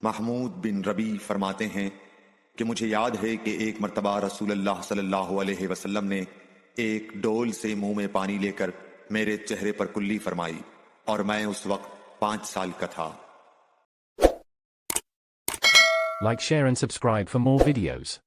महमूद बिन रबी फरमाते हैं कि मुझे याद है कि एक मर्तबा रसूलुल्लाह सल्लल्लाहु अलैहि वसल्लम ने एक डोल से मुंह में पानी लेकर मेरे चेहरे पर कुल्ली फरमाई और मैं उस वक्त 5 साल का था। Like, share and subscribe for more videos.